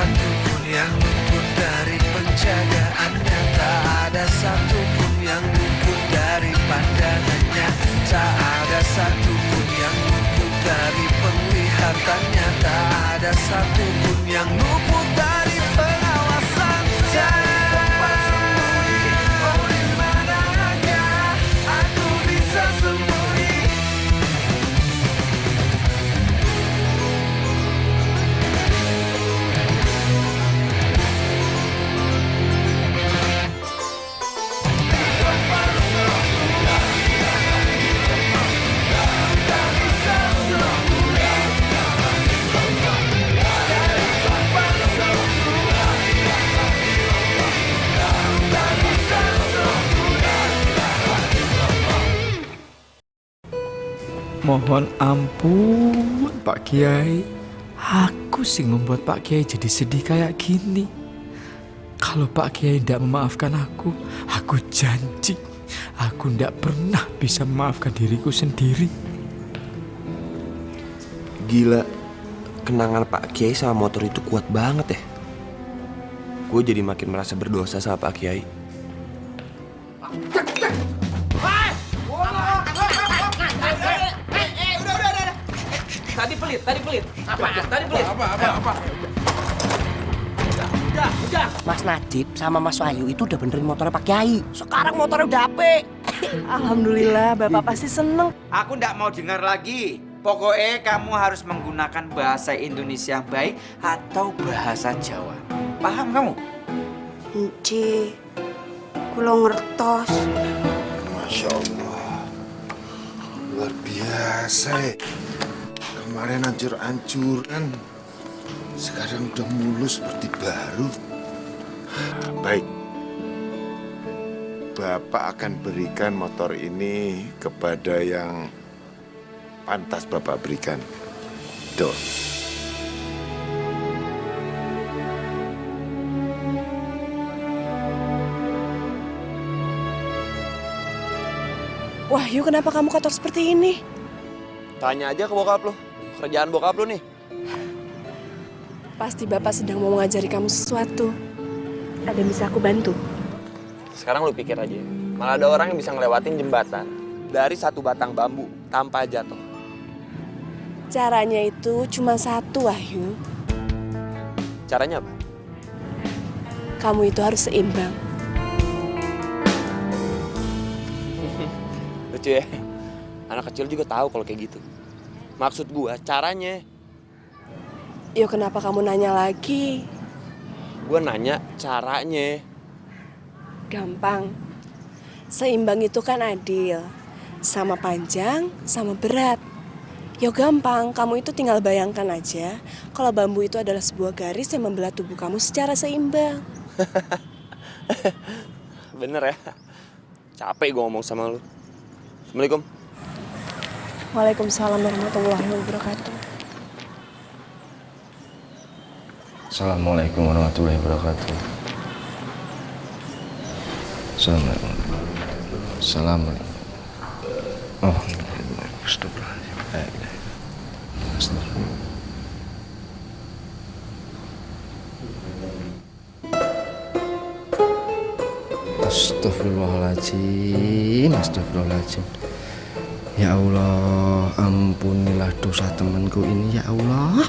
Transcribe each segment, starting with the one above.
satu pun yang luput dari penjagaannya. Tak ada satu pun yang luput dari pandangannya. Tak ada satu pun yang luput dari penglihatannya. Tak ada satu pun yang luput dari pengawasannya. Oh, di manakah aku bisa sembunyi? Mohon ampun Pak Kiai, aku sih membuat Pak Kiai jadi sedih kayak gini. Kalau Pak Kiai tidak memaafkan aku janji aku tidak pernah bisa memaafkan diriku sendiri. Gila, kenangan Pak Kiai sama motor itu kuat banget ya. Gue jadi makin merasa berdosa sama Pak Kiai. Tadi pelit. Apa? Udah. Mas Najib sama Mas Wahyu itu udah benerin motornya Pak Kiai. Sekarang motornya udah apik. Alhamdulillah, Bapak pasti seneng. Aku ndak mau dengar lagi. Pokoknya kamu harus menggunakan bahasa Indonesia yang baik atau bahasa Jawa. Paham kamu? Nci, kulo ngertos. Masya Allah, luar biasa ya. Kemarin hancur-hancuran, sekarang udah mulus seperti baru. Baik, Bapak akan berikan motor ini kepada yang pantas Bapak berikan. Tuh. Wahyu, kenapa kamu kotor seperti ini? Tanya aja ke bokap lo. Kerjaan bokap lo nih. Pasti Bapak sedang mau mengajari kamu sesuatu. Ada yang bisa aku bantu? Sekarang lu pikir aja, malah ada orang yang bisa ngelewatin jembatan dari satu batang bambu tanpa jatuh. Caranya itu cuma satu, Wahyu. Caranya apa? Kamu itu harus seimbang. Lucu ya, anak kecil juga tahu kalau kayak gitu. Maksud gua caranya. Yo, kenapa kamu nanya lagi? Gua nanya caranya. Gampang. Seimbang itu kan adil. Sama panjang, sama berat. Yo gampang, kamu itu tinggal bayangkan aja kalau bambu itu adalah sebuah garis yang membelah tubuh kamu secara seimbang. Bener ya? Capek gua ngomong sama lu. Assalamualaikum. Waalaikumsalam warahmatullahi wabarakatuh. Assalamualaikum warahmatullahi wabarakatuh. Assalamualaikum. Assalamualaikum. Oh, astagfirullahaladzim. Astagfirullahaladzim. Ya Allah, ampunilah dosa temanku ini ya Allah.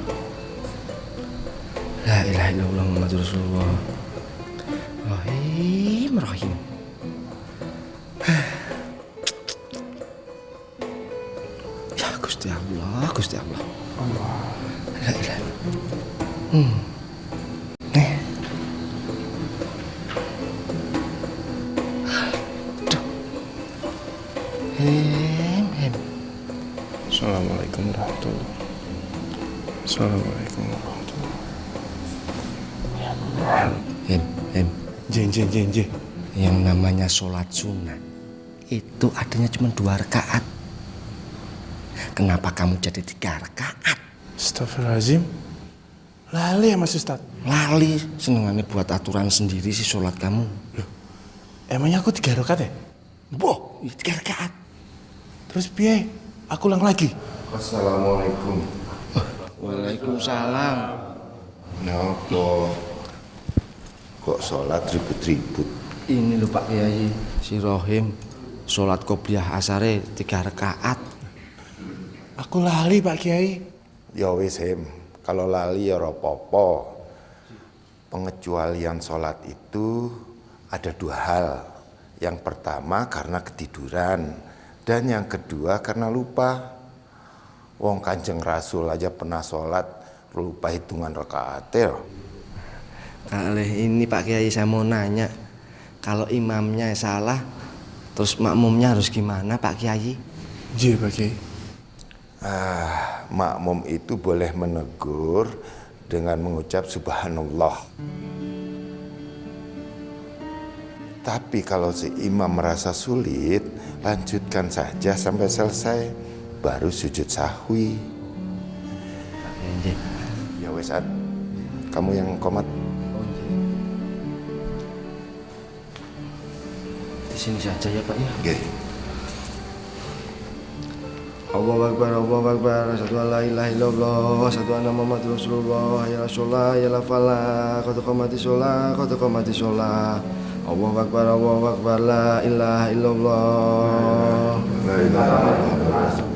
La ilaha illallah Muhammadur Rasulullah. Rahim. Ya Gusti Allah. Allah. La ilaha illallah. Assalamualaikum warahmatullahi wabarakatuh. Assalamualaikum warahmatullahi wabarakatuh. Jen. Yang namanya sholat sunnah itu adanya cuma 2 rakaat. Kenapa kamu jadi 3 rakaat? Astagfirullahaladzim. Lali ya Mas Ustadz? Lali, senengannya buat aturan sendiri sih sholat kamu. Loh, emangnya aku 3 rakaat ya? Boh, 3 rakaat. Terus piye? Aku ulang lagi. Assalamualaikum. Waalaikumsalam. Apa? Kok sholat ribut-ribut? Ini lho Pak Kiai, si Rohim sholat qobliyah asare 3 rakaat. Aku lali Pak Kiai. Ya wis Him, kalau lali ya ora apa-apa. Pengecualian sholat itu ada 2 hal. Yang pertama karena ketiduran dan yang kedua karena lupa. Wong Kanjeng Rasul aja pernah sholat lupa hitungan rakaatnya. Kali ini Pak Kiai saya mau nanya, kalau imamnya salah, terus makmumnya harus gimana Pak Kiai? Iya Pak Kiai. Makmum itu boleh menegur dengan mengucap subhanallah. Tapi kalau si imam merasa sulit, lanjutkan saja sampai selesai, baru sujud sahwi. Ya wes Ad, kamu yang komat. Di sini saja ya Pak ya. Oke. Allahu Akbar, Allahu Akbar, asyhadu an la ilaha illallah, asyhadu anna Muhammadar Rasulullah, ya sholat, ya falah, qad qamati sholat, qad qamati sholat. Allahu Akbar, la ilaha illallah. La ilaha illallah.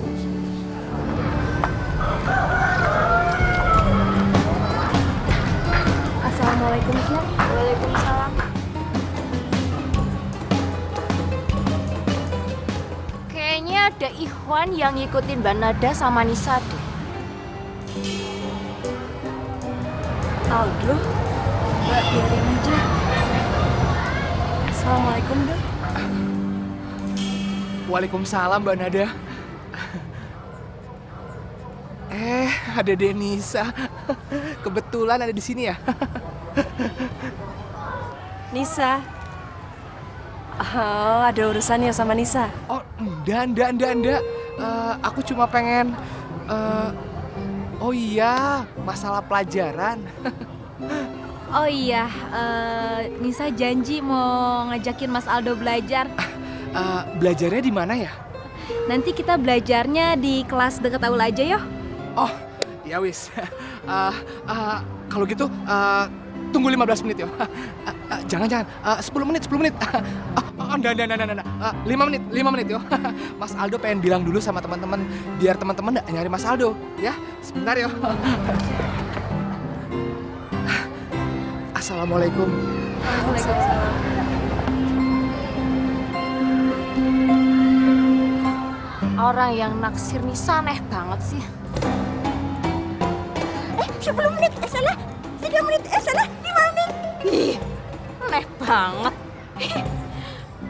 Assalamualaikum, Syah. Waalaikumsalam. Kayaknya ada Ikhwan yang ngikutin Mbak Nada sama Nisa deh. Aldo, Mbak biarin aja. Assalamualaikum, Dok. Waalaikumsalam Mbak Nada. Ada Denisa. Kebetulan ada di sini ya. Nisa. Oh, ada urusan ya sama Nisa? Oh, enggak. Aku cuma pengen oh iya, masalah pelajaran. Oh iya, Nisa janji mau ngajakin Mas Aldo belajar. Belajarnya di mana ya? Nanti kita belajarnya di kelas dekat aula aja yo. Oh, ya wis. Kalau gitu tunggu 15 menit ya. Jangan. 10 menit. Enggak. 5 menit ya. Mas Aldo pengen bilang dulu sama teman-teman biar teman-teman enggak nyari Mas Aldo, ya. Sebentar ya. Assalamualaikum. Waalaikumsalam. Orang yang naksir Nisa aneh banget sih. 10 menit, salah. 3 menit, salah. 5 menit. Ih, aneh banget.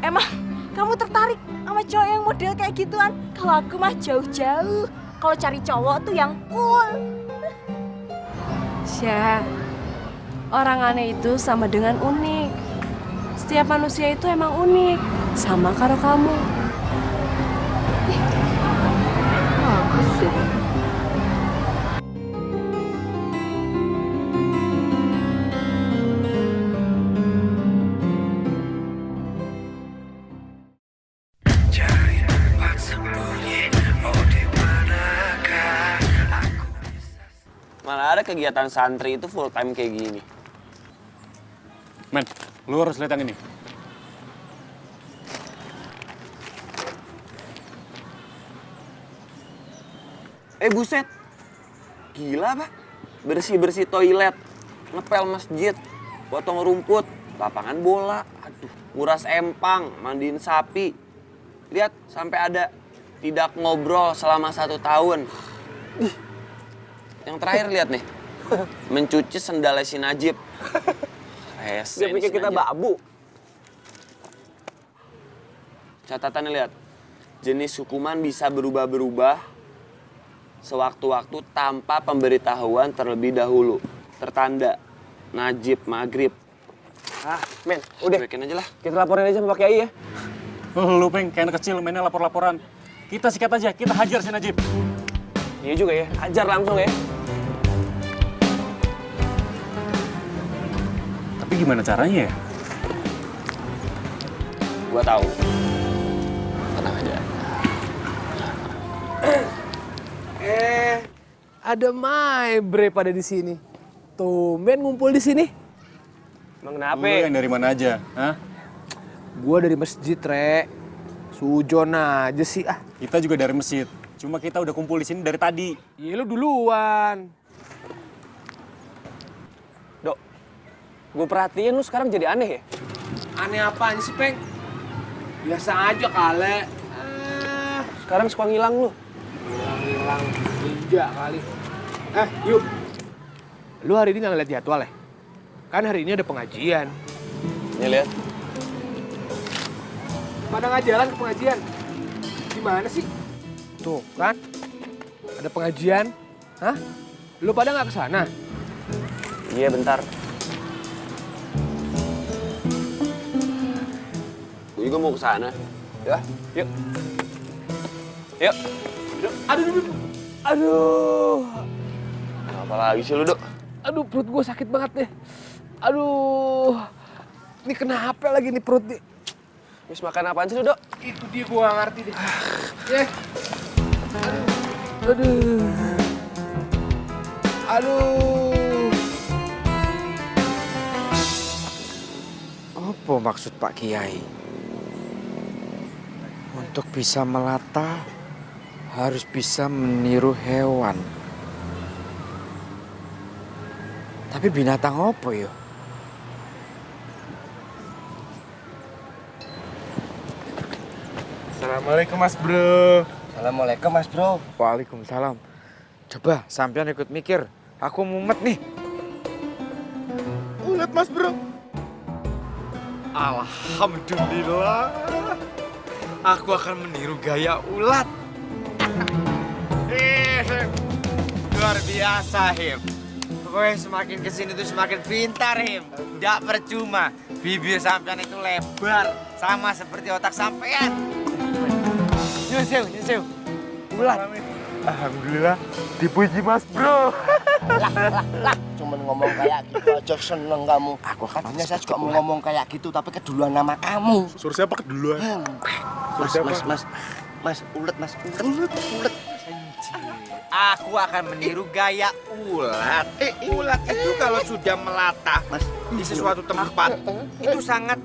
Emang kamu tertarik sama cowok yang model kayak gituan? Kalau aku mah jauh-jauh. Kalau cari cowok tuh yang cool. Syah, orang aneh itu sama dengan unik. Setiap manusia itu emang unik, sama karo kamu. Bagus sih. Cari tempat sembunyi, oh di manakah aku bisa. Mana ada kegiatan santri itu full time kayak gini. Men, lu harus lihat yang ini. Buset. Gila, Pak. Bersih-bersih toilet, ngepel masjid, potong rumput, lapangan bola, aduh, nguras empang, mandiin sapi. Lihat, sampai ada tidak ngobrol selama 1 tahun. Yang terakhir lihat nih, mencuci sendalnya si Najib. Dia pikir kita babu. Catatannya lihat, jenis hukuman bisa berubah-berubah sewaktu-waktu tanpa pemberitahuan terlebih dahulu. Tertanda Najib Maghrib. Men, udah. Bikin aja lah. Kita laporin aja sama Pak Kiai ya. Lu kayak anak kecil mainnya lapor-laporan. Kita sikat aja, kita hajar si Najib. Iya juga ya, hajar langsung ya. Tapi gimana caranya ya? Gua tahu. Tenang aja. Ada My Bre pada di sini. tumben ngumpul di sini. Emang kenapa? Lu yang dari mana aja? Hah? Gua dari masjid, Re. Sujon aja sih ah. Kita juga dari masjid. Cuma kita udah kumpul di sini dari tadi. Iya lu duluan. Dok, gue perhatiin lu sekarang jadi aneh ya? Aneh apaan sih, Peng? Biasa aja kali. Sekarang suka ngilang lu. Ngilang ninja kali. Yuk. Lu hari ini nggak ngeliat jadwal ya? Kan hari ini ada pengajian. Nih lihat. Pada nggak jalan ke pengajian? Gimana sih? Tuh kan, ada pengajian. Hah? Lu pada nggak kesana? Iya bentar. Gue juga mau kesana. Ya, yuk. Yuk. Aduh. Apa lagi sih lu, Dok? Aduh, perut gue sakit banget deh. Aduh. Ini kenapa lagi nih perut nih? Habis makan apaan sih lu, Dok? Itu dia gue gak ngerti deh. Aduh. Aduh. Apa maksud Pak Kiai? Untuk bisa melata, harus bisa meniru hewan. Tapi binatang apa ya? Assalamualaikum Mas Bro. Assalamualaikum Mas Bro. Waalaikumsalam. Coba sampean ikut mikir. Aku mumet nih. Ulet Mas Bro. Alhamdulillah. Aku akan meniru gaya ulat. Luar biasa, Him. Pokoknya semakin kesini tuh semakin pintar, Him. Nggak percuma. Bibir sampean itu lebar. Sama seperti otak sampean. Nyusul. Ulat. Alhamdulillah, dipuji Mas Bro. Lah, cuman ngomong kayak gitu aja seneng kamu. Aku tadinya saya juga mau ngomong kayak gitu, tapi keduluan nama kamu. Suruh siapa keduluan? Mas, ulet. Aku akan meniru gaya ulat. Ulat itu kalau sudah melata di sesuatu tempat, itu sangat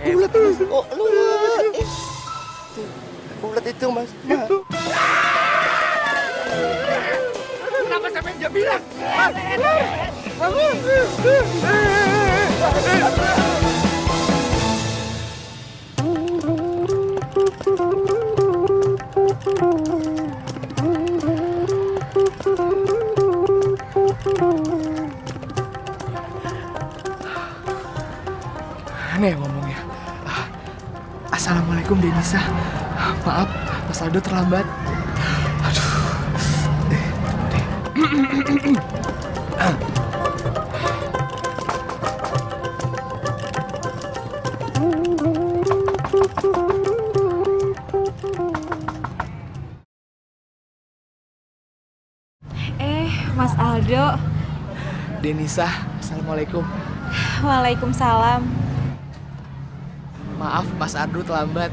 Ulet, Mas. Oh, ulet. Ulet itu, Mas. Kenapa sampai dia bilang? Aneh ngomongnya. Assalamualaikum Denisa. Maaf, Mas Aldo terlambat. Mas Aldo. Denisa, Assalamualaikum. Waalaikumsalam. Maaf, Mas Aldo terlambat.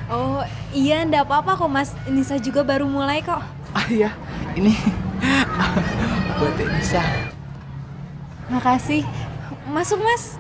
Oh iya, enggak apa-apa kok Mas. Nisa juga baru mulai kok. Iya, ini buat Denisa. Makasih. Masuk Mas.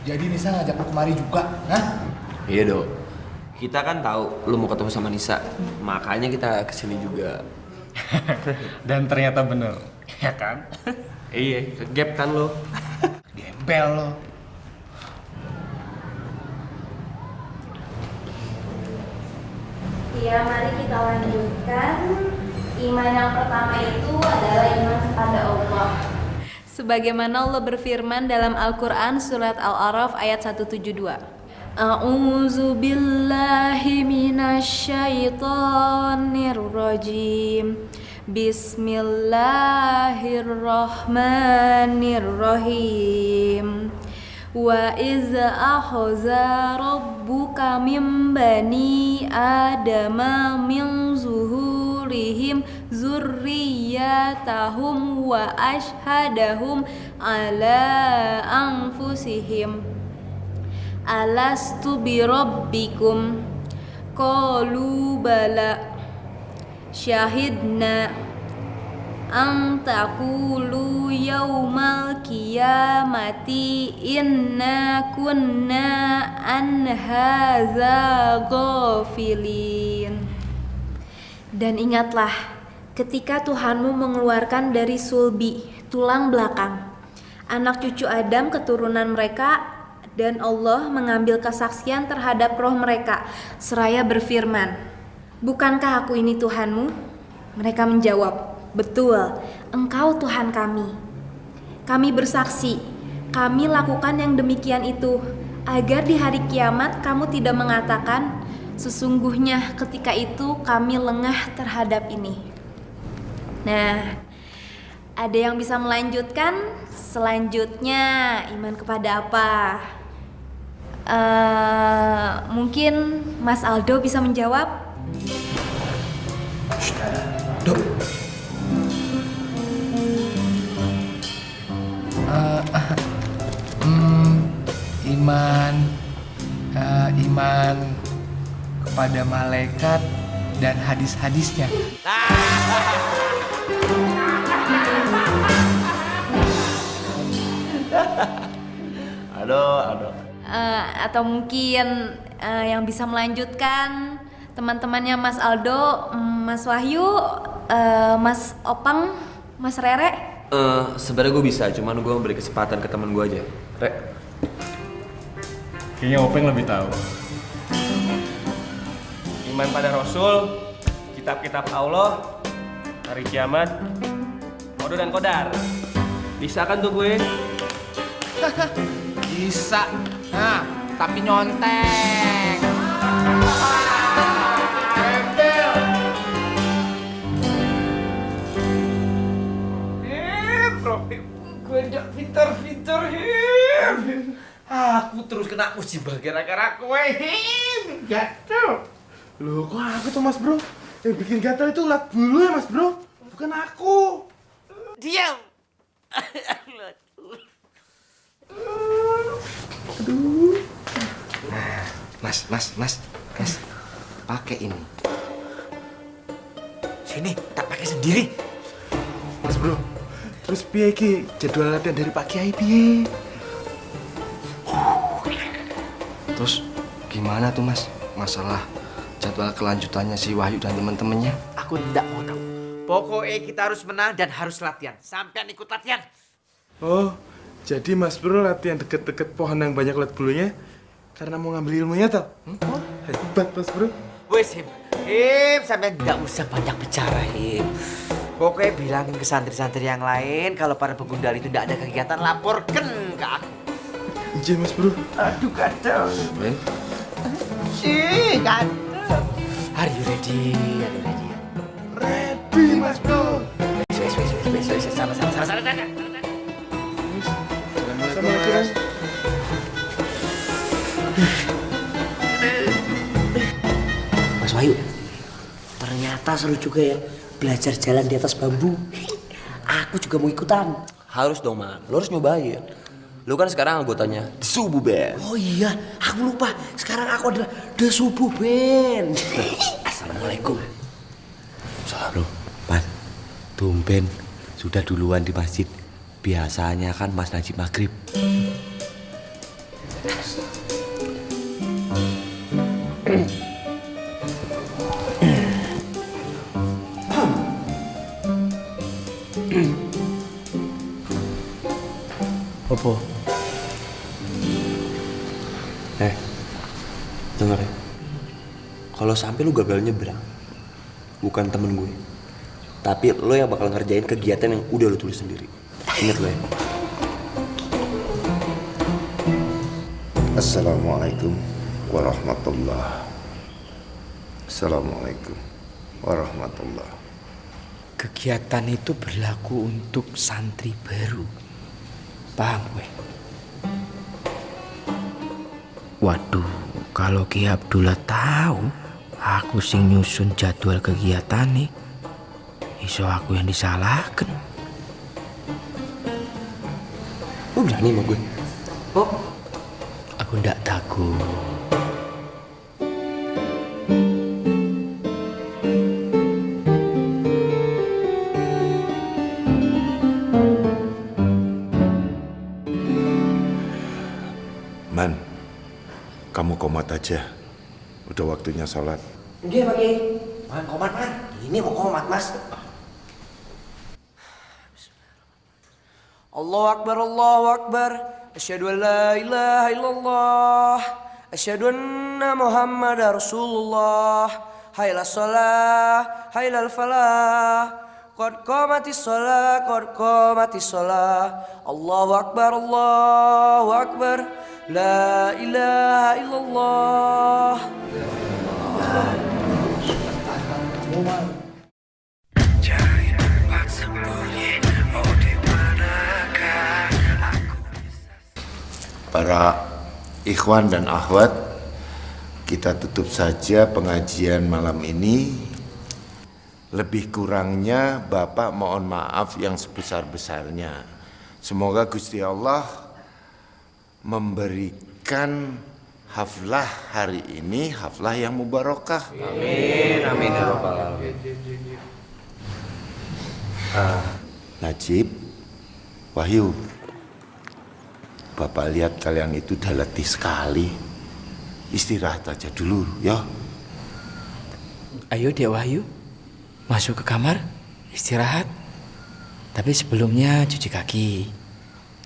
Jadi Nisa ngajak lu kemari juga, hah? Iya, Dok. Kita kan tahu lu mau ketemu sama Nisa. Makanya kita kesini juga. Dan ternyata bener, ya kan? Iya, kegap kan lo. Gembel lo. Iya, mari kita lanjutkan. Iman yang pertama itu adalah iman kepada Allah. Sebagaimana Allah berfirman dalam Al-Quran surat Al-A'raf ayat 172. A'udzu billahi minasyaitonir rajim. Bismillahirrahmanirrahim. Wa iz akhadha rabbuka min bani adama min zuhurihim zurriyatahum wa ashhadahum ala anfusihim alastu bi rabbikum qalu bala syahidna an taqulu yaumal qiyamati inna kunna an hadza ghafilin. Dan ingatlah ketika Tuhanmu mengeluarkan dari sulbi, tulang belakang, anak cucu Adam keturunan mereka, dan Allah mengambil kesaksian terhadap roh mereka seraya berfirman, bukankah aku ini Tuhanmu? Mereka menjawab, betul, Engkau Tuhan kami. Kami bersaksi, kami lakukan yang demikian itu, agar di hari kiamat kamu tidak mengatakan, sesungguhnya ketika itu kami lengah terhadap ini. Nah, ada yang bisa melanjutkan? Selanjutnya, iman kepada apa? Mungkin Mas Aldo bisa menjawab? Dok. Iman kepada malaikat dan hadis-hadisnya. Aduh. Atau mungkin yang bisa melanjutkan teman-temannya Mas Aldo, Mas Wahyu, Mas Opang, Mas Rere. Sebenarnya gue bisa, cuman gue beri kesempatan ke teman gue aja. Re. Kayaknya Openg lebih tahu. Iman pada Rasul, kitab-kitab Allah, hari kiamat, kode dan kodar. Bisa kan tuh gue? Bisa. Nah, tapi nyontek. Gue udah pintar-pintar, aku terus kena musibah gara-gara kowe, gatel. Loh, kok aku tuh Mas Bro? Yang bikin gatel itu ulat bulu ya Mas Bro? Bukan aku. Diam. Aduh. Nah, Mas. Pakai ini. Sini, tak pakai sendiri. Mas Bro, terus piye iki jadwal latihan dari Pak Kiai piye? Terus gimana tuh Mas? Masalah jadwal kelanjutannya si Wahyu dan teman-temannya? Aku tidak mau tahu. Pokoknya kita harus menang dan harus latihan. Sampean ikut latihan. Oh, jadi Mas Bro latihan deket-deket pohon yang banyak ulat bulunya karena mau ngambil ilmunya toh? Oh, hebat Mas Bro. Wes Him, sampean tidak usah banyak bicara Him. Pokoknya bilangin ke santri-santri yang lain kalau para pegundal itu tidak ada kegiatan, laporkan ke aku. Iya Mas Bro. Aduh kacau. Kacau. Are you ready? Ready Mas Bro. Wes, sana. Assalamualaikum. Mas Wahyu, ternyata seru juga ya belajar jalan di atas bambu. Aku juga mau ikutan. Harus dong, Man. Lo harus nyobain. Lo kan sekarang anggotanya The Subuh Band. Oh iya, aku lupa. Sekarang aku adalah The Subuh Band. Assalamualaikum. Salam bro. Mas, tumben sudah duluan di masjid. Biasanya kan Mas Najib maghrib. Apa? Dengar ya. Kalau sampai lu gagal nyebrang, bukan temen gue, tapi lo yang bakal ngerjain kegiatan yang udah lo tulis sendiri. Ingat lo ya. Assalamualaikum warahmatullahi. Assalamualaikum warahmatullahi. Kegiatan itu berlaku untuk santri baru. Paham gue? Waduh, kalau Ki Abdullah tahu aku sing nyusun jadwal kegiatan nih, iso aku yang disalahkan. Lu berani sama gue? Oh, aku ndak takut. Man, kamu komat aja. Udah waktunya sholat. Nggih, Pak Kiai. Man, komat, Man. Ini mau komat, Mas. Allahu Akbar, Allahu Akbar. Asyhadu an la ilaha illallah. Asyhadu anna Muhammadar Rasulullah. Hayla shalah, haylal falah. Qad qamatis shalah, qad qamatis shalah. Allahu Akbar, Allahu Akbar. La ilaha illallah. Cari tempat sembunyi, oh di manakah aku bisa. Para ikhwan dan akhwat, kita tutup saja pengajian malam ini. Lebih kurangnya Bapak mohon maaf yang sebesar-besarnya. Semoga Gusti Allah memberikan haflah hari ini haflah yang mubarakah. Amin, amin ya rabbal alamin. Najib, Wahyu, Bapak lihat kalian itu udah letih sekali. Istirahat aja dulu ya. Ayo Dek Wahyu, masuk ke kamar, istirahat. Tapi sebelumnya cuci kaki,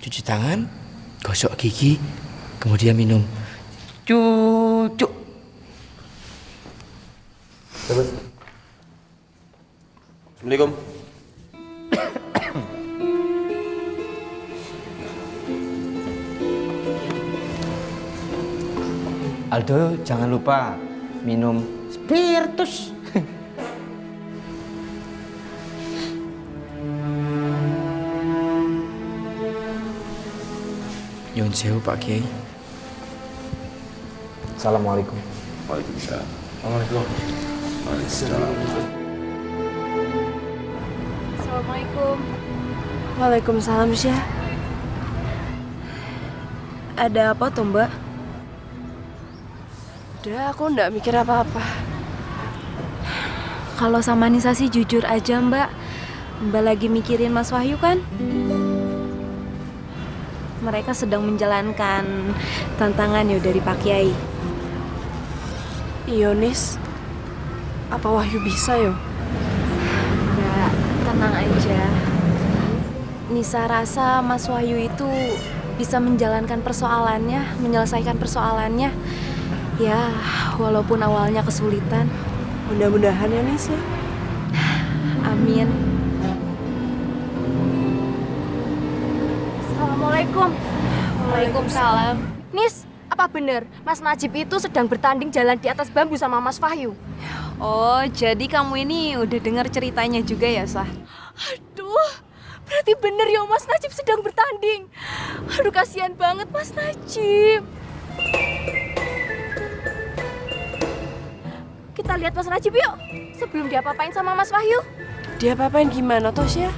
cuci tangan, gosok gigi, kemudian minum cucuk. Assalamualaikum. Aldo, jangan lupa minum spiritus. Nyun sewu Pak Kiai. Assalamualaikum. Waalaikumsalam. Assalamualaikum. Waalaikumsalam, Syah. Ada apa tuh, Mbak? Udah, aku nggak mikir apa-apa. Kalau sama Nisa sih jujur aja, Mbak. Mbak lagi mikirin Mas Wahyu kan? Mereka sedang menjalankan tantangan dari Pak Kiai. Iya, Nis. Apa Wahyu bisa yo? Mbak, tenang aja. Nisa rasa Mas Wahyu itu bisa menjalankan persoalannya, menyelesaikan persoalannya. Ya, walaupun awalnya kesulitan. Mudah-mudahan ya, Nis ya. Amin. Assalamualaikum. Waalaikumsalam. Nis, apa benar Mas Najib itu sedang bertanding jalan di atas bambu sama Mas Wahyu? Oh, jadi kamu ini udah dengar ceritanya juga ya, Sah? Aduh, berarti bener ya Mas Najib sedang bertanding. Aduh, kasihan banget Mas Najib. Kita lihat Mas Najib yuk, sebelum dia apa-apain sama Mas Wahyu. Dia apa-apain gimana, Tosya?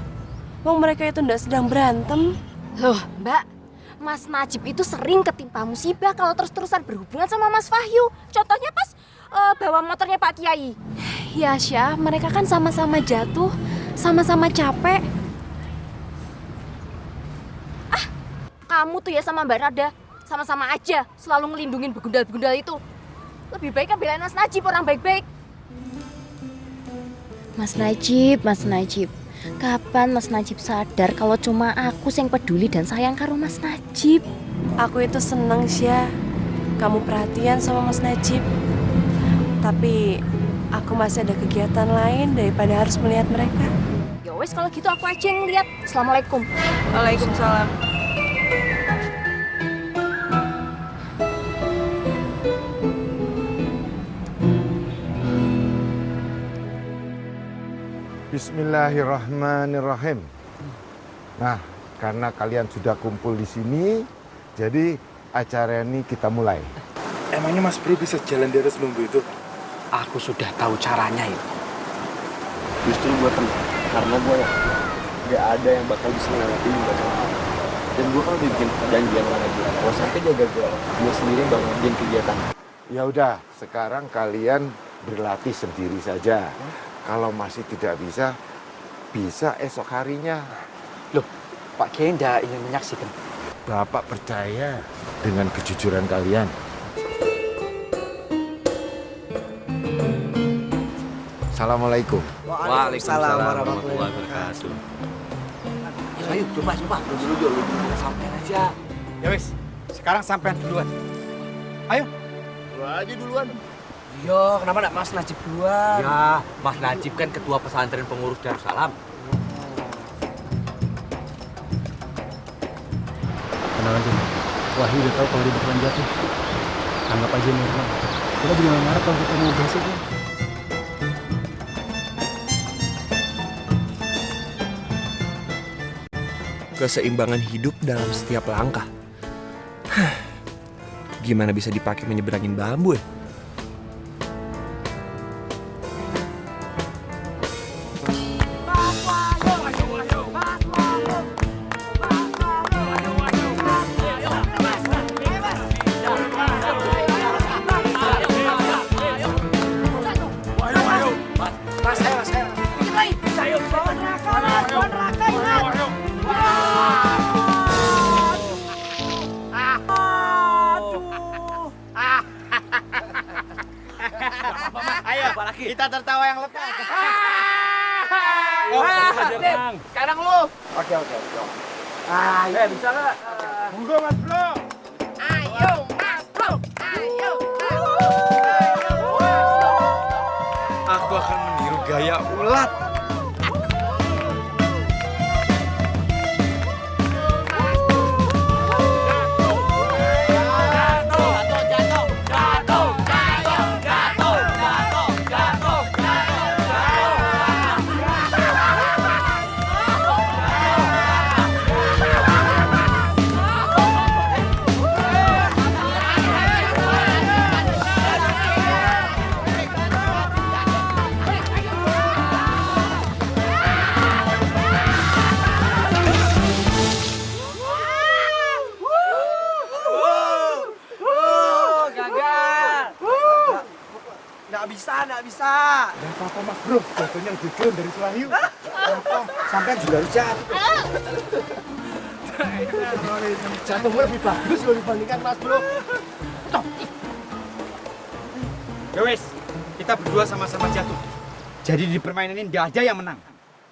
Wong mereka itu ndak sedang berantem. Loh, Mbak, Mas Najib itu sering ketimpa musibah kalau terus-terusan berhubungan sama Mas Wahyu. Contohnya pas bawa motornya Pak Kiai. Ya, Syah, mereka kan sama-sama jatuh, sama-sama capek. Ah, kamu tuh ya sama Mbak Rada, sama-sama aja selalu ngelindungin begundal-begundal itu. Lebih baik kan belain Mas Najib, orang baik-baik. Mas Najib. Kapan Mas Najib sadar kalau cuma aku yang peduli dan sayang karo Mas Najib? Aku itu seneng, Syah. Kamu perhatian sama Mas Najib. Tapi aku masih ada kegiatan lain daripada harus melihat mereka. Ya wes kalau gitu aku aja yang lihat. Assalamualaikum. Waalaikumsalam. Bismillahirrahmanirrahim. Nah, karena kalian sudah kumpul di sini, jadi acara ini kita mulai. Emangnya Mas Bro bisa jalan di atas bambu itu? Aku sudah tahu caranya itu. Justru gue tenang, karena gue gak ada yang bakal bisa ngelewatin gue. Dan gue kan udah bikin perjanjian sama dia. Kalau sampai dia gagal, gue sendiri bakal ngadain kegiatan. Ya udah, sekarang kalian berlatih sendiri saja. Kalau masih tidak bisa, bisa esok harinya. Loh, Pak Kiai ndak ingin menyaksikan. Bapak percaya dengan kejujuran kalian. Assalamualaikum. Waalaikumsalam warahmatullahi wabarakatuh. Ayo, coba. Dulu sampean aja. Ya wis, sekarang sampean duluan. Ayo. Lu aja duluan. Iya, kenapa enggak Mas Najib duluan? Ya, Mas Najib kan ketua pesantren pengurus Darussalam. Tenang aja, Wahyu udah tahu kalau dia bakalan jatuh. Anggap aja normal. Kita juga nggak marah kalau kita mau bahas itu. Keseimbangan hidup dalam setiap langkah. Gimana bisa dipakai menyeberangin bambu ya? Kita tertawa yang lepas. Sekarang lu. Oke. Bisa nggak? Monggo Mas Bro. Ayo, Mas Bro. Ayo. Aku akan meniru gaya ulat. Nggak bisa. Gak apa-apa Mas Bro, jatuhnya lebih keren dari Wahyu. Sampai juga harus jatuh. Jatuhnya lebih bagus loh dibandingkan Mas Bro. Ya wes, kita berdua sama-sama jatuh. Jadi di permainan ini nggak ada yang menang.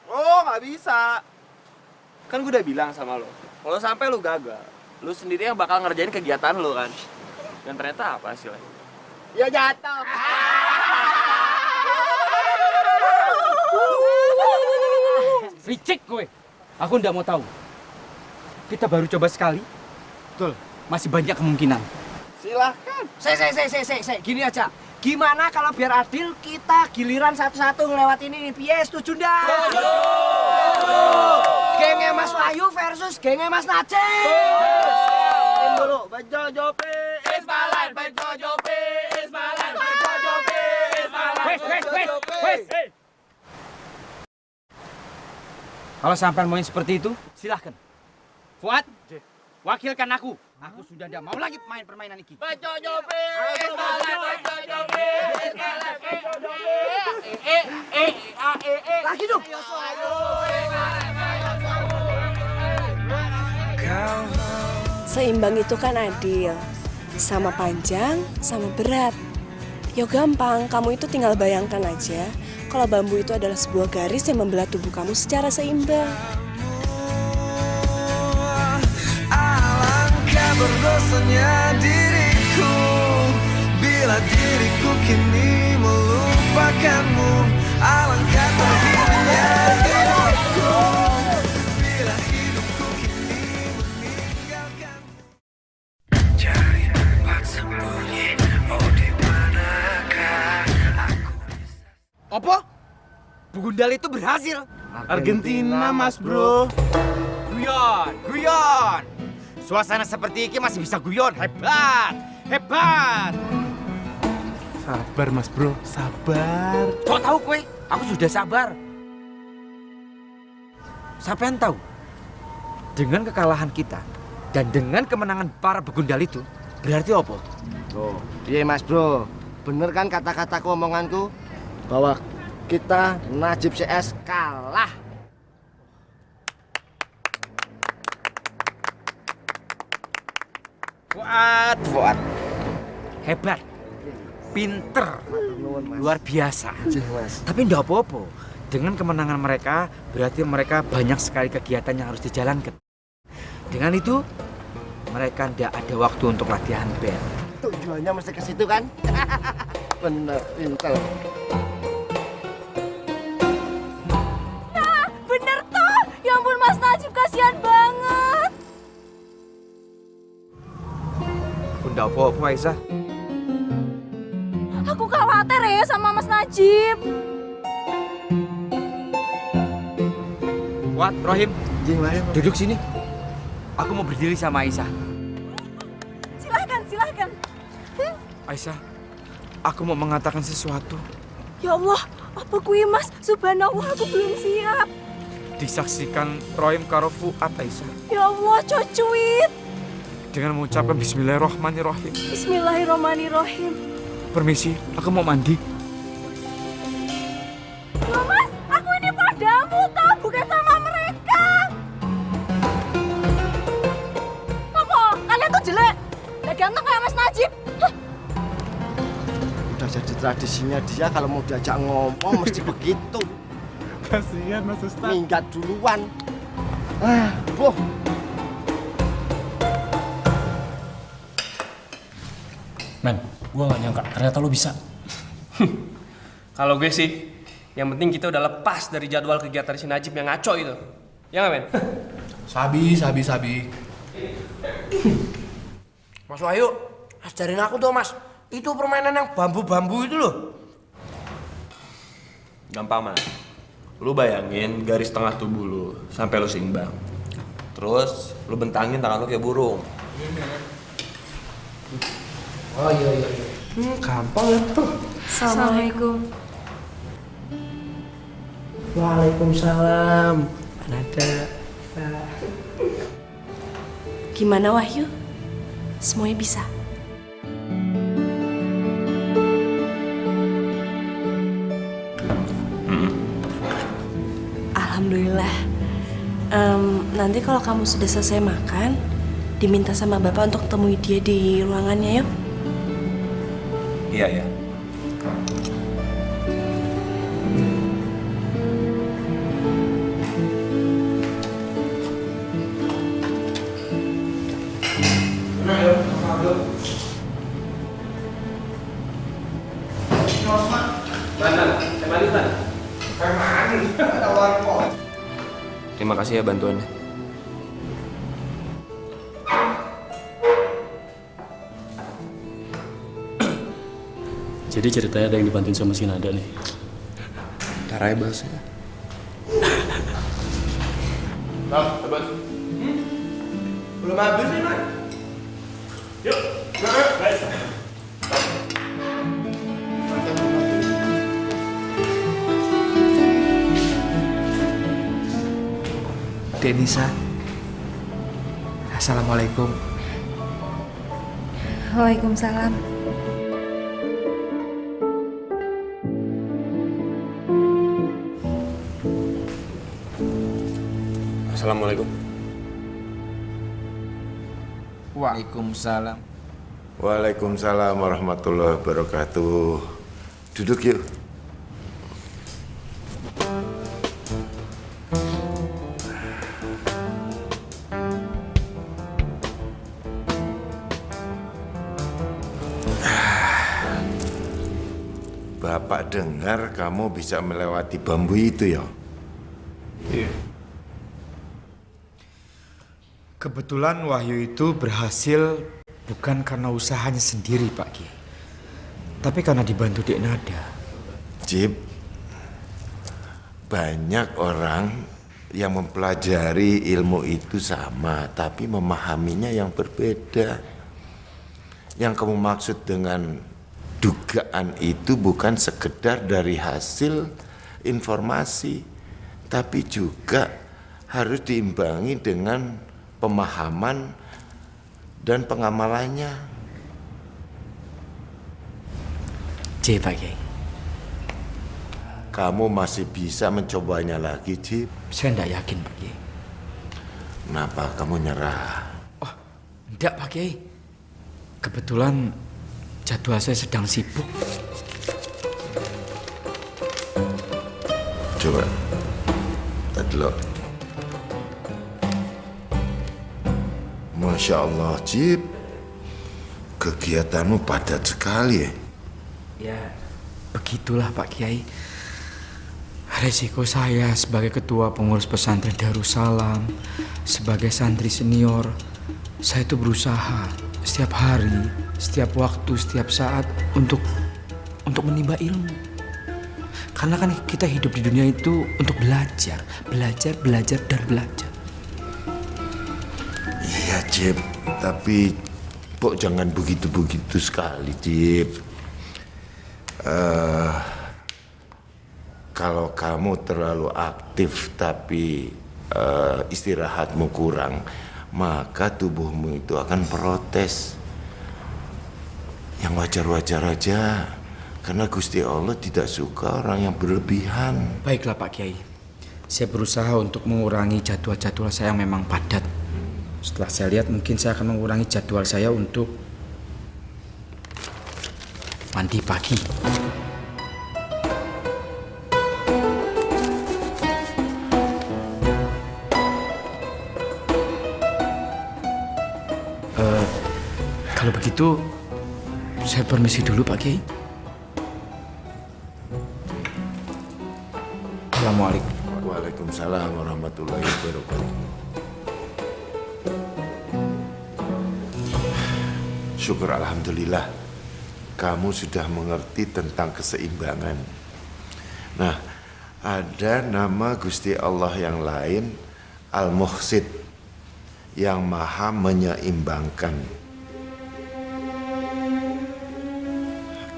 Oh, nggak bisa. Kan gue udah bilang sama lo, kalau sampai lo gagal, lo sendiri yang bakal ngerjain kegiatan lo kan. Dan ternyata apa hasilnya? Ya jatuh. Ricik gue. Aku nggak mau tahu. Kita baru coba sekali. Betul, masih banyak kemungkinan. Silahkan. Saya, gini aja. Gimana kalau biar adil kita giliran satu-satu ngelewat ini? Piye, setuju ndak? Setuju! Gengnya Mas Wahyu versus gengnya Mas Najib. Tim dulu, Bejo Jopi, Ismalan, Bejo Jopi, Ismalan, Bejo Jopi, Ismalan, Bejo Jopi. Kalau sampai mau seperti itu, silahkan. Fuad, wakilkan aku. Aku sudah tidak mau lagi main permainan ini. Bejo Jopi, Ismalan, Bejo Jopi, Ismalan, Bejo Jopi. Lagi dong. Seimbang itu kan adil, sama panjang, sama berat. Ya gampang, kamu itu tinggal bayangkan aja kalau bambu itu adalah sebuah garis yang membelah tubuh kamu secara seimbang. Alangkah berdosanya diriku bila diriku kini melupakanmu. Alangkah terhinanya hidupku bila hidupku kini meninggalkanmu. Cari tempat sembunyi, oh di manakah aku bisa. Apa? Bu Gundal itu berhasil. Argentina, Mas Bro. Guyon. Suasana seperti ini masih bisa guyon. Hebat. Hebat! Sabar Mas Bro, sabar. Kok tahu kowe? Aku sudah sabar. Sampean tahu? Dengan kekalahan kita dan dengan kemenangan para begundal itu, berarti apa? Tuh, iya Mas Bro. Bener kan kata-kataku omonganku? Bahwa kita Najib CS kalah. Fuad. Hebat. Pinter. Luar biasa. Tapi ndak apa-apa. Dengan kemenangan mereka, berarti mereka banyak sekali kegiatan yang harus dijalankan. Dengan itu, mereka ndak ada waktu untuk latihan band. Tujuannya mesti ke situ kan? Bener, pinter. Nah, bener tuh. Ya ampun Mas Najib, kasihan banget. Aku ndak apa-apa, Aisyah. Aku khawatir ya sama Mas Najib. Fuad, Rohim, duduk sini. Aku mau berdiri sama Aisyah. Silahkan. Aisyah, aku mau mengatakan sesuatu. Ya Allah, apa kuwi Mas? Subhanallah, aku belum siap. Disaksikan Rohim karo Fuad, Aisyah. Ya Allah, cocuit. Dengan mengucapkan Bismillahirrahmanirrahim. Bismillahirrahmanirrahim. Permisi, aku mau mandi. Loh Mas, aku ini padamu toh, bukan sama mereka. Apa? Kalian tuh jelek. Gak ganteng kayak Mas Najib. Udah jadi tradisinya dia kalau mau diajak ngomong mesti begitu. Kasihan Mas Ustaz. Minggat duluan. Men, gue gak nyangka ternyata lo bisa. Kalau gue sih, yang penting kita udah lepas dari jadwal kegiatan si Najib yang ngaco itu. Ya nggak, Men? Sabi. Mas Wahyu, ajarin aku tuh Mas. Itu permainan yang bambu-bambu itu loh. Gampang, Man. Lu bayangin garis tengah tubuh lu sampai lu seimbang. Terus lu bentangin tangan lu kayak burung. Oh iya. Gampang ya. Assalamualaikum. Waalaikumsalam. Nada. Gimana Wahyu? Semuanya bisa? Alhamdulillah. Nanti kalau kamu sudah selesai makan, diminta sama Bapak untuk temui dia di ruangannya yuk. Iya. Terima kasih ya bantuannya. Jadi ceritanya ada yang dibantuin sama si Nada nih. Tarai bahasnya. Hebat. Belum habis nih, Mas. Yuk. Baik. Denisa. Assalamualaikum. Waalaikumsalam. Assalamualaikum. Waalaikumsalam. Waalaikumsalam warahmatullahi wabarakatuh. Duduk yuk. Bapak dengar kamu bisa melewati bambu itu ya? Iya. Kebetulan Wahyu itu berhasil bukan karena usahanya sendiri, Pak Kiai. Tapi karena dibantu Dek Nada. Jib, banyak orang yang mempelajari ilmu itu sama, tapi memahaminya yang berbeda. Yang kamu maksud dengan dugaan itu bukan sekedar dari hasil informasi, tapi juga harus diimbangi dengan pemahaman dan pengamalannya. Pak Kiai. Kamu masih bisa mencobanya lagi, Cip? Saya tidak yakin, Pak Kiai. Kenapa kamu nyerah? Tidak, Pak Kiai. Kebetulan jadwal saya sedang sibuk. Coba, tadi lo. Masya Allah, Cip. Kegiatanmu padat sekali ya? Ya, begitulah Pak Kiai. Resiko saya sebagai ketua pengurus pesantren Darussalam, sebagai santri senior, saya itu berusaha setiap hari, setiap waktu, setiap saat untuk menimba ilmu. Karena kan kita hidup di dunia itu untuk belajar, dan belajar. Iya, Cip. Tapi Pok jangan begitu-begitu sekali, Cip. Kalau kamu terlalu aktif tapi istirahatmu kurang, maka tubuhmu itu akan protes. Yang wajar-wajar aja, karena Gusti Allah tidak suka orang yang berlebihan. Baiklah Pak Kiai, saya berusaha untuk mengurangi jadwal-jadwal saya yang memang padat. Setelah saya lihat mungkin saya akan mengurangi jadwal saya untuk mandi pagi. Kalau begitu, saya permisi dulu Pak Kiai. Assalamualaikum. Waalaikumsalam warahmatullahi wabarakatuh. Syukur alhamdulillah, kamu sudah mengerti tentang keseimbangan. Nah, ada nama Gusti Allah yang lain, Al-Muhsid, yang maha menyeimbangkan.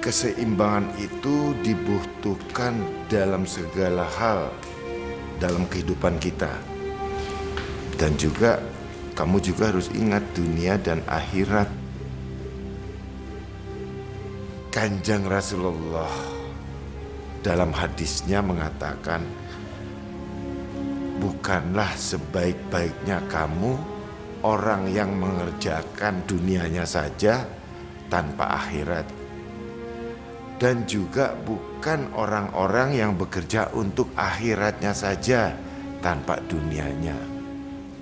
Keseimbangan itu dibutuhkan dalam segala hal dalam kehidupan kita. Dan juga kamu juga harus ingat dunia dan akhirat. Kanjeng Rasulullah dalam hadisnya mengatakan, bukanlah sebaik-baiknya kamu orang yang mengerjakan dunianya saja tanpa akhirat. Dan juga bukan orang-orang yang bekerja untuk akhiratnya saja tanpa dunianya.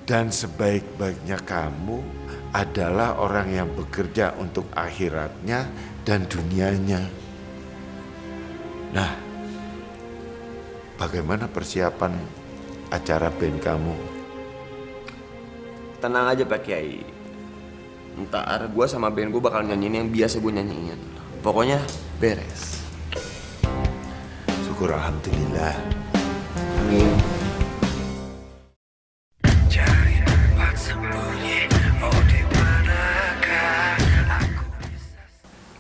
Dan sebaik-baiknya kamu adalah orang yang bekerja untuk akhiratnya dan dunianya. Nah, bagaimana persiapan acara band kamu? Tenang aja Pak Kiai. Ntar gue sama band gue bakal nyanyiin yang biasa gue nyanyiin. Pokoknya beres. Syukur alhamdulillah. Amin. Cari tempat sembunyi, oh di manakah aku bisa.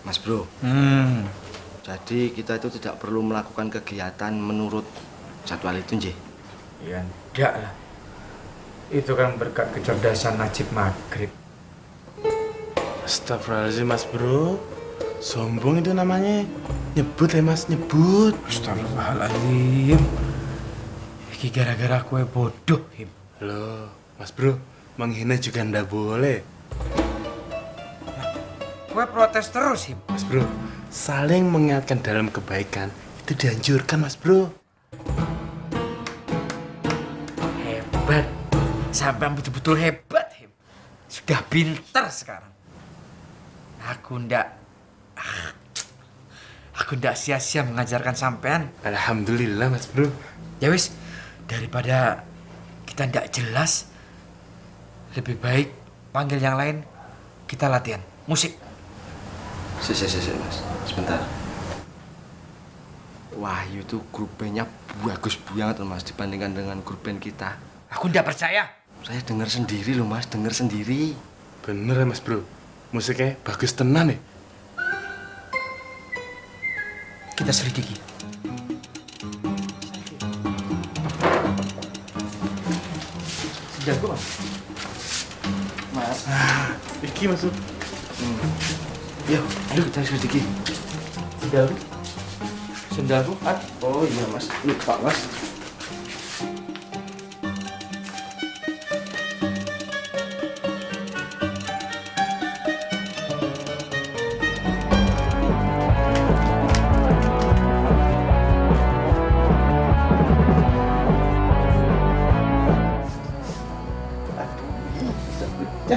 Mas Bro, jadi kita itu tidak perlu melakukan kegiatan menurut jadwal itu, Nje? Ya enggak lah. Itu kan berkat kecerdasan Najib Maghrib. Astagfirullahaladzim Mas Bro, sombong itu namanya. Nyebut ya Mas, nyebut. Astagfirullahaladzim. Ini gara-gara kue bodoh, Him. Loh, Mas Bro, menghina juga ndak boleh. Kue protes terus, Him. Mas Bro, saling mengingatkan dalam kebaikan itu dianjurkan, Mas Bro. Hebat. Sampai betul-betul hebat, Him. Sudah pintar sekarang. Aku ndak sia-sia mengajarkan sampean. Alhamdulillah, Mas Bro. Ya wis, daripada kita ndak jelas, lebih baik panggil yang lain, kita latihan musik. Mas, sebentar. Wahyu itu grup bandnya bagus banget Mas dibandingkan dengan grup band kita. Aku ndak percaya. Saya dengar sendiri loh Mas, dengar sendiri. Bener ya Mas Bro. Musiknya bagus tenan ya. Kita selidiki. Jago, Mas. Mas. Iki masuk. Yuk, aduh kita selidiki. Sendalku. Sendalku, oh iya Mas, lupa Mas.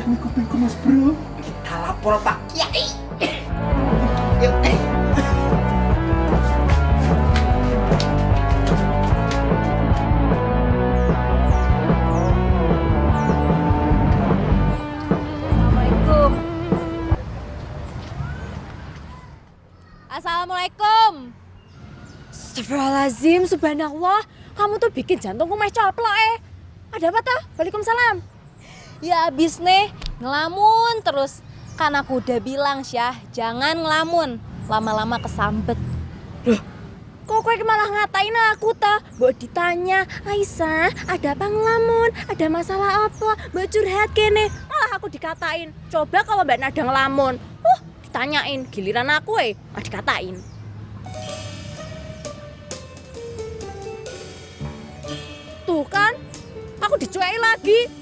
Nih kupingku Mas Bro. Kita lapor Pak Kiai. Assalamualaikum. Astagfirullahaladzim, subhanallah. Kamu tuh bikin jantungku meh coplok Ada apa tuh? Waalaikumsalam. Ya abis nih, ngelamun terus. Kan aku udah bilang Syah, jangan ngelamun. Lama-lama kesambet. Loh, kok kowe malah ngatain aku ta? Mbok ditanya, Aisyah, ada apa ngelamun? Ada masalah apa? Mbok curhat kene. Malah aku dikatain. Coba kalau Mbak Nada ngelamun. Ditanyain, giliran aku dikatain. Tuh kan, aku dicuekin lagi.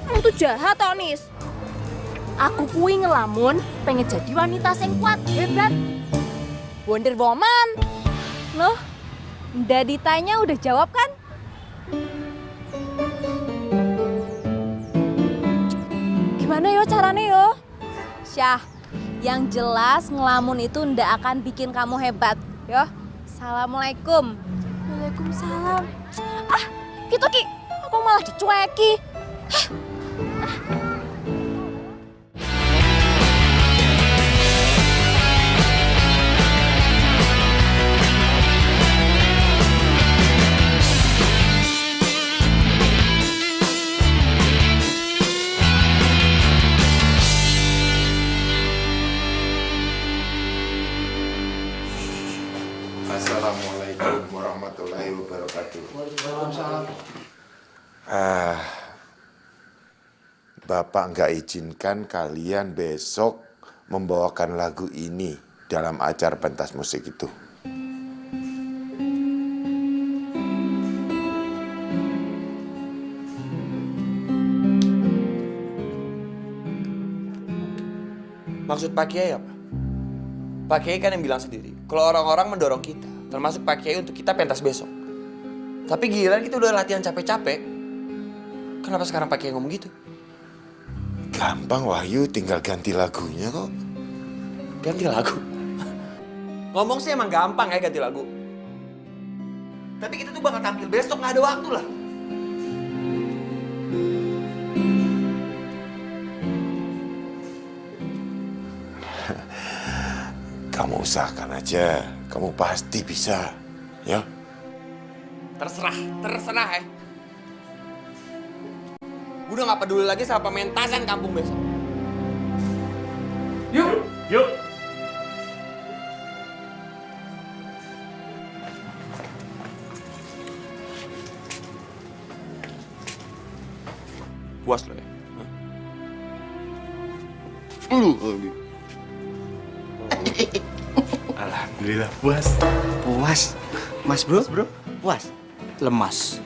Kamu tuh jahat, Onis. Aku kuwi ngelamun, pengen jadi wanita sing kuat, hebat. Wonder Woman. Loh, udah ditanya, udah jawab kan? Gimana yo caranya yo? Syah, yang jelas ngelamun itu ndak akan bikin kamu hebat. Yo, Assalamualaikum. Waalaikumsalam. Gitu Ki, aku malah dicueki. Assalamualaikum warahmatullahi wabarakatuh. Waalaikumsalam. Bapak nggak izinkan kalian besok membawakan lagu ini dalam acara pentas musik itu. Maksud Pak Kiai apa? Pak Kiai kan yang bilang sendiri, kalau orang-orang mendorong kita, termasuk Pak Kiai untuk kita pentas besok. Tapi giliran kita udah latihan capek-capek, kenapa sekarang Pak Kiai ngomong gitu? Gampang Wahyu, tinggal ganti lagunya kok. Ganti lagu? Ngomong sih emang gampang ganti lagu. Tapi kita tuh bakal tampil besok, nggak ada waktu lah. Kamu usahakan aja, kamu pasti bisa, ya. Terserah Gue udah gak peduli lagi sama pementasan kampung besok. Yuk. Puas lo ya? Alhamdulillah puas. Puas. Mas bro? Puas. Lemas.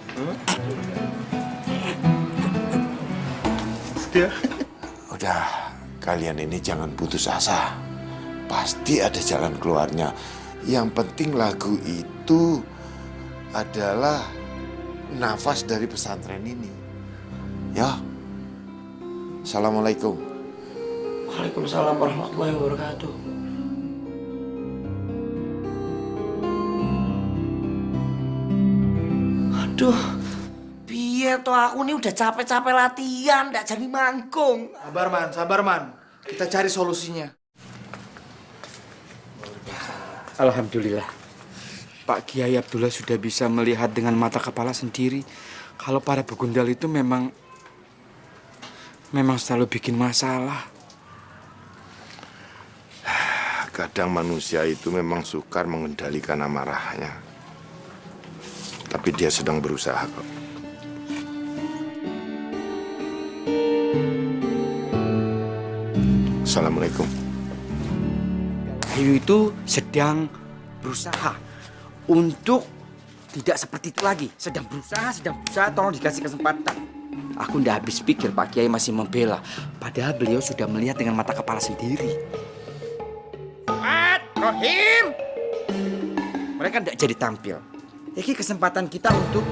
Udah, kalian ini jangan putus asa. Pasti ada jalan keluarnya. Yang penting lagu itu adalah nafas dari pesantren ini. Ya. Assalamualaikum. Waalaikumsalam warahmatullahi wabarakatuh. Aduh, piye toh aku nih udah capek-capek latihan, ndak jadi manggung. Sabar man. Kita cari solusinya. Alhamdulillah. Pak Kiai Abdullah sudah bisa melihat dengan mata kepala sendiri kalau para begundal itu memang selalu bikin masalah. Kadang manusia itu memang sukar mengendalikan amarahnya. Tapi dia sedang berusaha kok. Assalamualaikum. Ayu itu sedang berusaha untuk tidak seperti itu lagi. Sedang berusaha, tolong dikasih kesempatan. Aku ndak habis pikir Pak Kiai masih membela. Padahal beliau sudah melihat dengan mata kepala sendiri. Rohim! Mereka ndak jadi tampil. Ini kesempatan kita untuk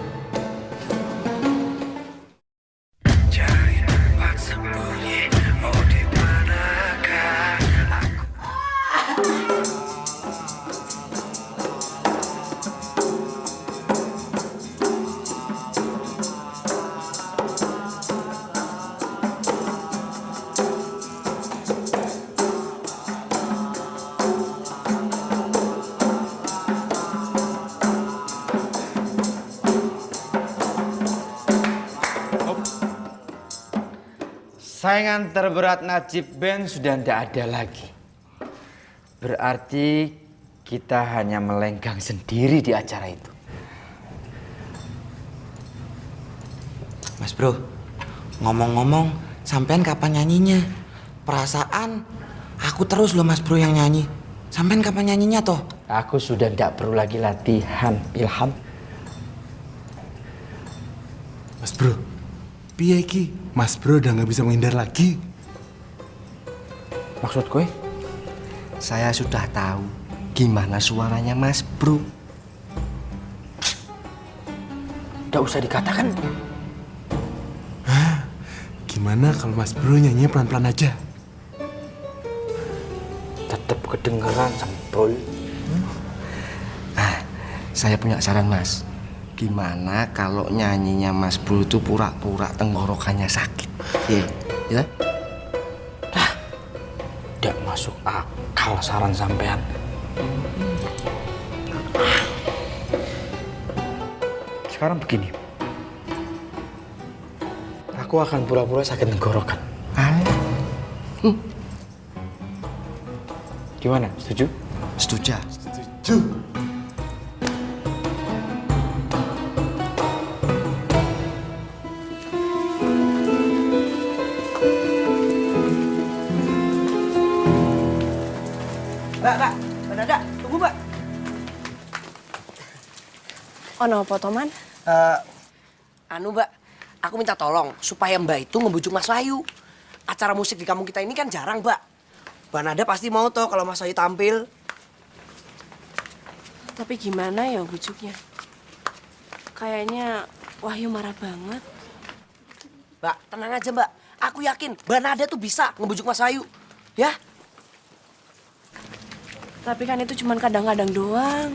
Cari tempat sembunyi, oh di manakah aku? saingan terberat Najib Band sudah tidak ada lagi. Berarti kita hanya melenggang sendiri di acara itu. Mas Bro, ngomong-ngomong, sampean kapan nyanyinya? Perasaan aku terus loh Mas Bro yang nyanyi. Sampean kapan nyanyinya toh? Aku sudah tidak perlu lagi latihan, Ilham. Mas Bro, piye iki? Mas Bro udah nggak bisa menghindar lagi. Maksud gue? Saya sudah tahu gimana suaranya Mas Bro. Tidak usah dikatakan. Hah? Gimana kalau Mas Bro nyanyinya pelan-pelan aja? Tetap kedengeran sempol. Nah, saya punya saran Mas. Gimana kalau nyanyinya Mas Bro itu pura-pura tenggorokannya sakit? Ya? Tidak masuk akal saran sampean. Sekarang begini. Aku akan pura-pura sakit tenggorokan. Gimana? Setuju? Setuju. Setuju. Mbak Nada, tunggu Mbak. Ono apa, Toman? Mbak, aku minta tolong supaya Mbak itu ngebujuk Mas Wahyu. Acara musik di kampung kita ini kan jarang, Mbak. Mbak Nada pasti mau toh kalau Mas Wahyu tampil. Tapi gimana ya bujuknya? Kayaknya Wahyu marah banget. Mbak, tenang aja Mbak. Aku yakin Mbak Nada tuh bisa ngebujuk Mas Wahyu. Ya? Tapi kan itu cuma kadang-kadang doang.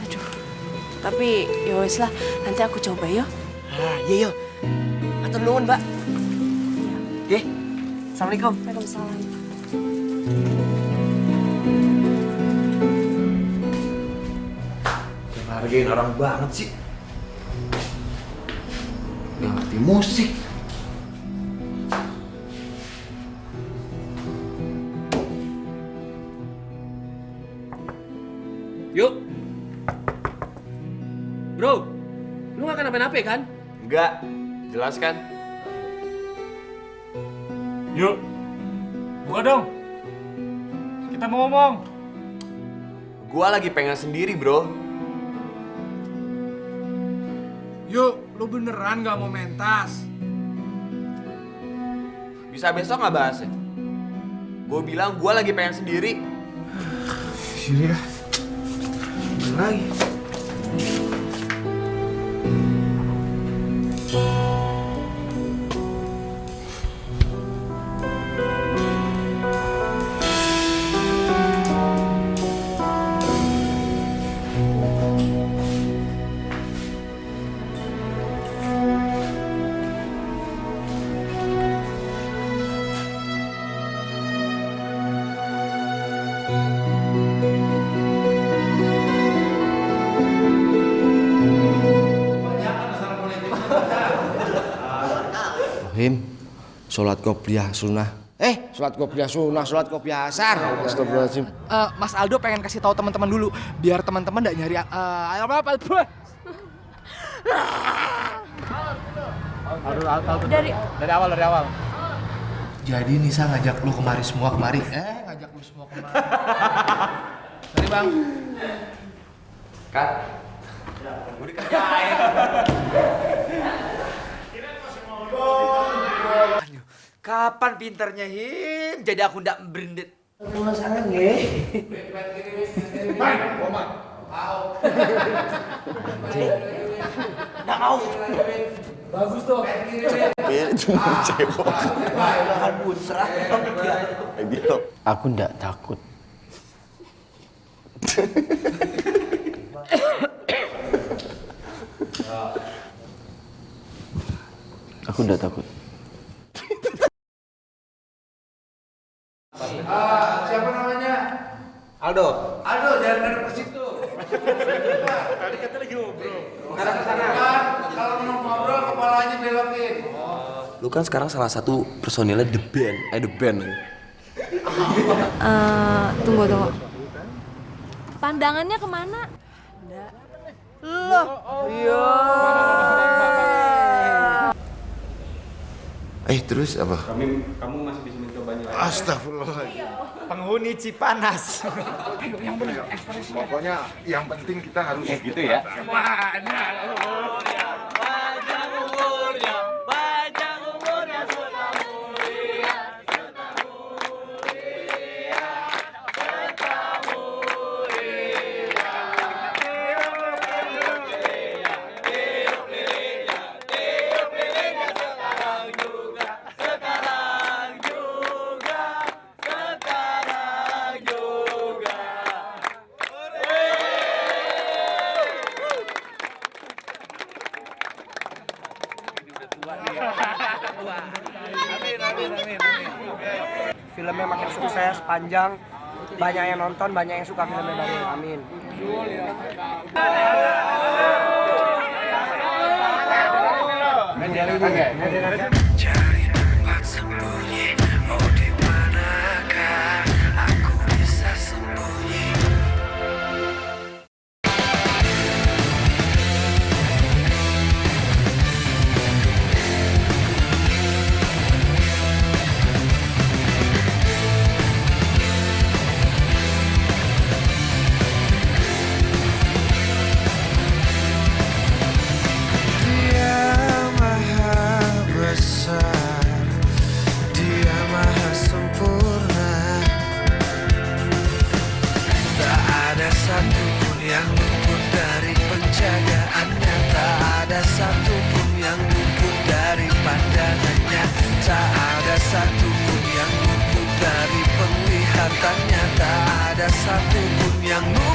Aduh. Tapi ya wes lah, nanti aku coba yo. Iya yo. Atur nuwun, Mbak. Oke. Assalamualaikum. Waalaikumsalam. Hargain orang banget sih. Nggak ngerti musik. Yuk. Bro, lu gak kenapa-napa kan? Enggak, jelas kan? Yuk, buka dong. Kita mau ngomong. Gua lagi pengen sendiri, bro. Yuk, lu beneran gak mau mentas? Bisa besok nggak bahasnya? Gue bilang gue lagi pengen sendiri. Iya. Lagi. Rohim, sholat qobliyah sunnah. Sholat qobliyah sunnah, sholat qobliyah asar. Astagfirullahaladzim. Mas Aldo pengen kasih tahu teman-teman dulu, biar teman-teman enggak nyari apa. Dari awal. Jadi Nisa ngajak lu kemari. Ngajak lu semua kemari. Sorry bang. Kat. Gue dikerjain. Kapan pinternya Him? Jadi aku ndak berendit. Rumah sangat nggih. Nggak mau. Bagus tuh. Cuma cewek. Aku ndak takut. Aku ndak takut. Siapa namanya? Aldo, jangan ngadep ke situ. Tadi kata lagi ngobrol. Ngadep ke sana. Kalau mau ngobrol kepalanya belokin. lu kan sekarang salah satu personilnya The Band. Tunggu. Pandangannya kemana? Loh. Iya. Terus apa? Kamu masih bisa mencobanya lagi. Astagfirullahaladzim. Penghuni Cipanas. Yang benar. Pokoknya yang penting kita harus gitu ya. Filmnya makin sukses, panjang, banyak yang nonton, banyak yang suka filmnya Bang. Amin. Cari tempat sembunyi, oh di manakah aku bisa sembunyi? Dia maha sempurna, tak ada satupun yang luput dari penjagaannya, tak ada satupun yang luput dari pandangannya, tak ada satupun yang luput dari penglihatannya, tak ada satupun yang luput